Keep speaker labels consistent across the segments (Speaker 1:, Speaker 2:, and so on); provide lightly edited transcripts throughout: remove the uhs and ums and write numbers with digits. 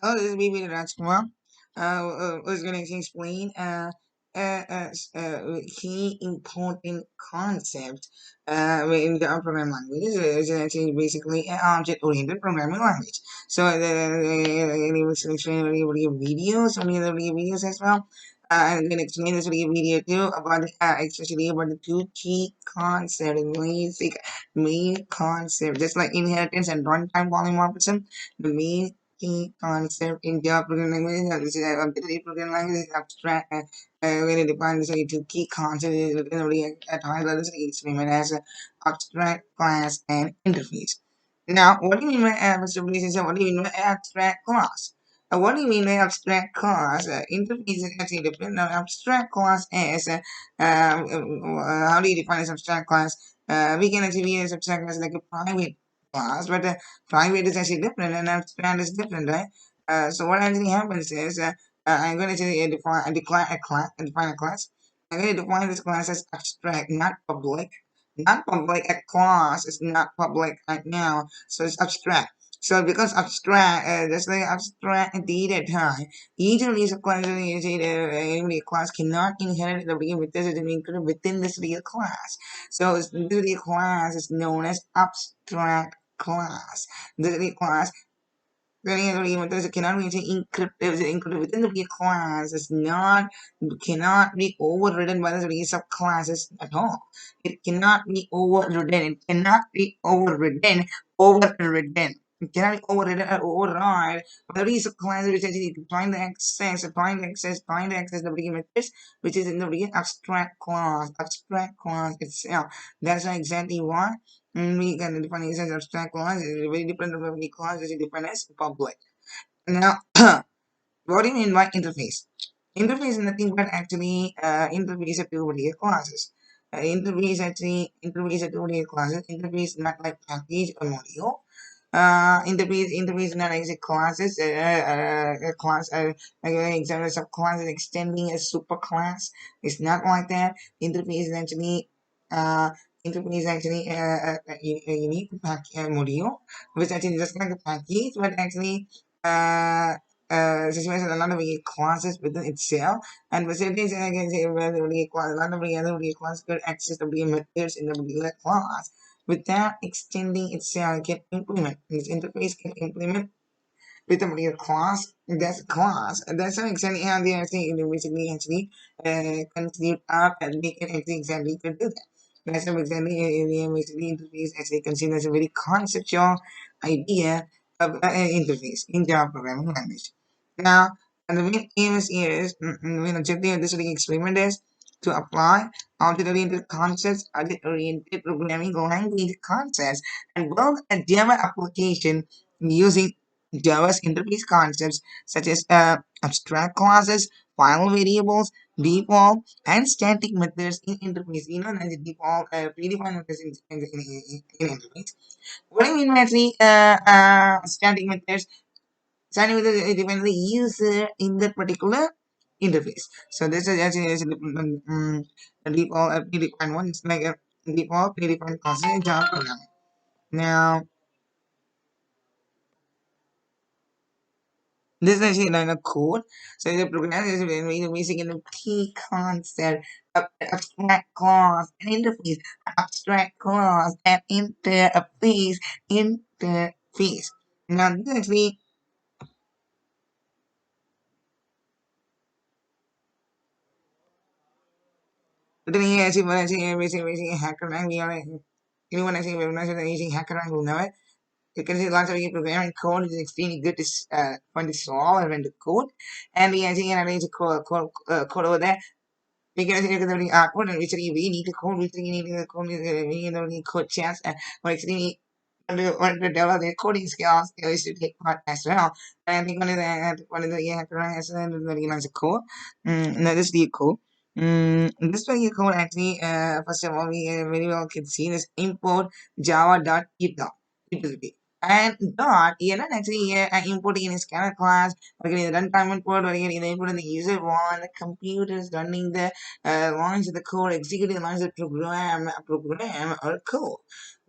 Speaker 1: Oh, this is BB Rajkumar. Was going to explain key important concept in the programming language. Is actually basically an object-oriented programming language. So we will explain videos, videos as well. I'm going to explain this video too about especially about the two key concepts, basic main concept, just like inheritance and runtime polymorphism. The main key concept in Java programming language. This is a programming language is abstract. When it defines the two key concepts at high levels, experiment as an abstract class and interface. Now, what do you mean by Mr. Blaze? What do you mean by abstract class? What do you mean by abstract class? Interface is actually different. Now, abstract class is how do you define as abstract class? We can actually use abstract class like a private class, but private is actually different and abstract is different, right? So what actually happens is I'm going to say define a class. Define a class. I'm going to define this class as abstract, not public. Not public. A class is not public right now, so it's abstract. So because abstract, just like abstract data type, each of these classes, every class cannot inherit the real with this is included within this real class. So this real class is known as abstract class. This real class cannot be included within the real class. It's not cannot be overridden by the real subclasses at all. It cannot be overridden. It cannot be overridden. Overridden. It cannot be overridden or override by the real subclasses which actually find the access the real methods which is in the real abstract class itself. That's exactly why. We can define it as abstract class. It's very different from the class is defined as public. Now, what do you mean by interface? Interface is nothing but actually interface of two real classes. Interface of two real classes. Interface not like package or module. Interface not like classes. Class. Like an example, subclass is extending a superclass. It's not like that. Interface is actually uh, interface is actually a unique module, which actually just like a package, but actually uh situation a lot of classes within itself and facilities I can say where the class a lot of other class could access the methods in the particular class without extending itself can implement this interface can implement with a particular class that's class and that's how exactly how they actually basically consider up and they can actually exactly could do that. That's how exactly basically interface actually considered as a very conceptual idea of an interface in Java programming language. Now, and the main aim is main objective of this experiment is to apply object-oriented concepts, object-oriented programming language concepts, and build a Java application using Java's interface concepts such as abstract classes, file variables, default, and static methods in interface. You know, the default predefined methods in interface. What I mean by actually static methods? Static methods define the user in that particular interface. So this is actually a default predefined one. It's like a default predefined concept in Java programming. Now, this is actually a line of code. So the program is basically a key concept of abstract class and interface, abstract class and interface. Now this actually today actually when I say basically hacker rank, we are anyone actually when I say using hacker rank will know it. You can see lots of your programming code is extremely good to find the solve and run the code. And we actually analyze the code over there. Because you can only code and actually we need to code, we need to code, we need code chance and we actually want to develop their coding skills, they used to take part as well. And I think one of the yeah, as well as the code. Now this is the code. This way you code actually first of all we very well can see this import java.utility. And dot, you're not actually importing in a scanner class, or getting the runtime input, or getting the input in the user one, the computer is running the launch the code, executing launch the program or code.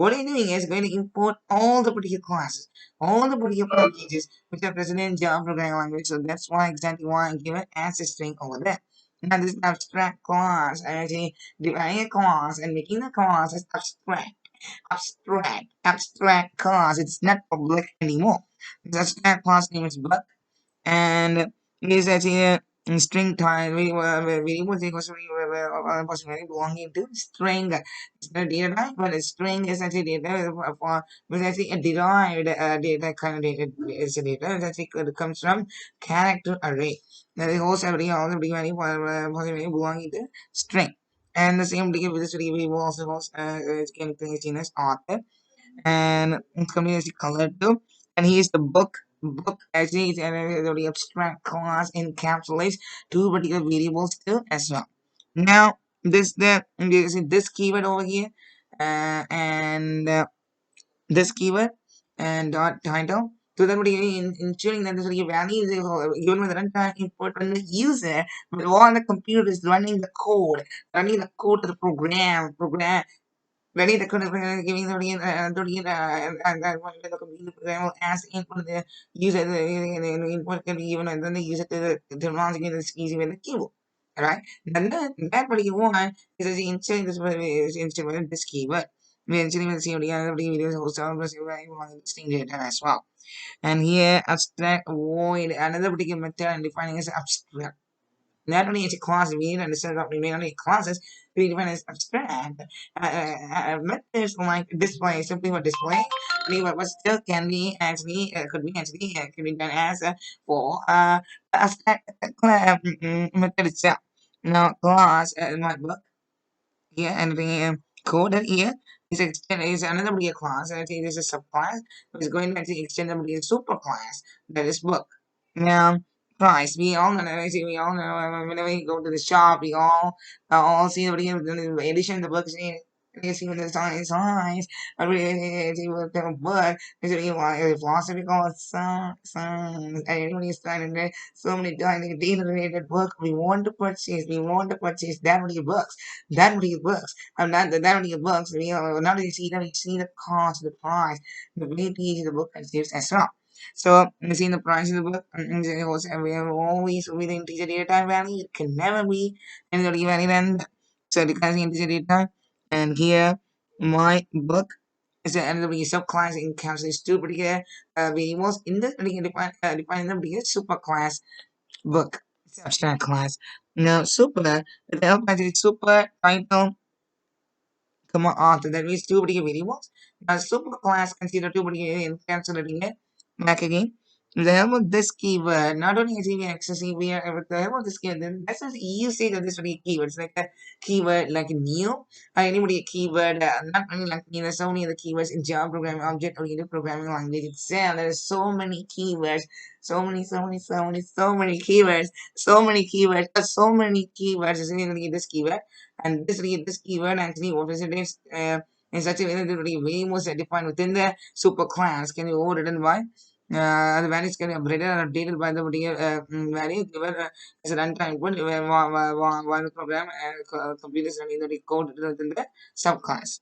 Speaker 1: What you're doing is going to import all the particular classes, all the particular packages which are present in Java programming language. So that's why exactly why I give it as a string over there. Now this abstract class, I actually defining a class and making the class as abstract class. It's not public anymore. This abstract class name is bug, and it is actually a string type variable equals to possibly belonging to string. It's not data type, but a string is actually data for was actually a derived data kind of data. It's a data that actually comes from character array. That is also every possibly belonging to string. And the same thing with this variable also can be seen as author, and it's coming as a color too. And here's the book. Book actually is a very abstract class encapsulates two particular variables too as well. Now this keyword over here, and this keyword and dot title. So that would be ensuring that this value is given with the runtime input when the user, but while the computer is running the code to the program ready the code giving the computer program will ask input the user the input can be given and then the user to launch again is easy with the keyboard. Alright. Then that what you want is inside this inside this keyword. We actually will see the other videos also listing data as well. And here abstract void another particular method and defining as abstract. Not only is a class, we need to understand that we may only classes we define as abstract. Methods like display, simply for display, but still can be actually could be done as for abstract method itself. Now class in my book here and the code here is another be a class. I think this is a subclass which is going to actually extend to be a superclass that is book. Now price we all know whenever we go to the shop we all see the edition of the books you see the size I really see what the book is really like philosophical science and everybody started there so many times data related book we want to purchase that many books that really works. I'm not that really works. Now that you see the cost, the price, the weightage of the book and tips as well. So you see the price of the book, and we have always within integer data type value. It can never be any real value than that. So declaring integer data type, and here my book is another subclass encapsulates two particular variables in the define the biggest superclass book. It's abstract class. Now super the help super title comma author that means two particular variables. Now super class consider two particular encapsulating it. Back again. With the help of this keyword, not only is it accessing we are with the help of this keyword, then that's the usage of this particular keyword. It's like a keyword like new anybody a keyword not only like there's so many other keywords in Java programming object oriented programming language itself. There's so many keywords, so many keywords, so many keywords is in this keyword and this keyword actually represents in such a way that it really way more defined within the superclass can be overridden by the values can be upgraded or updated by the particular value given as a runtime input while the program computer is running the code within the subclass.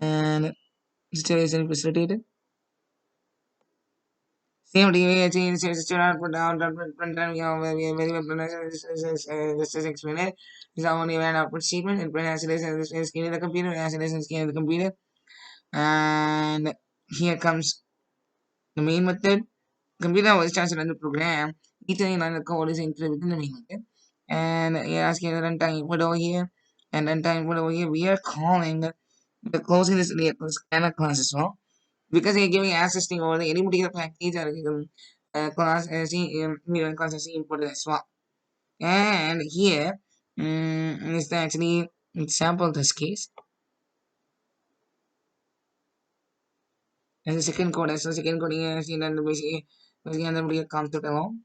Speaker 1: And installation facilitated. Same DVH is output down runtime very well pronounced this is explained. Is only an output statement and as it is scanning the computer as it is scanning the computer. And here comes the main method. Computer was starts to run the program. Each line of the code is included within the main method. And you're asking the runtime input over here. And runtime input over here. We are calling the closing this scanner class as well. Because you're giving access to over the any particular package or class as class as imported as well. And here is actually example this case. And the second code as the second code is in the basically the concept alone.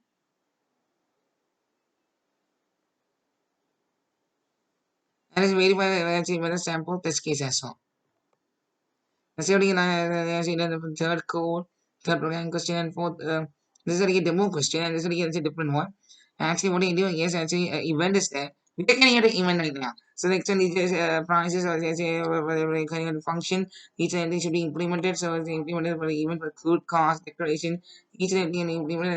Speaker 1: And it's verified by the sample test case as well. Let's see the third code, third programming question, and fourth. This is a demo question, and this is a different one. Actually, what you're doing is actually event is there. We take any other event right now. So the extended prices or any kind of function, each and everything should be implemented. So it's implemented for the event for good cause declaration, each and every implemented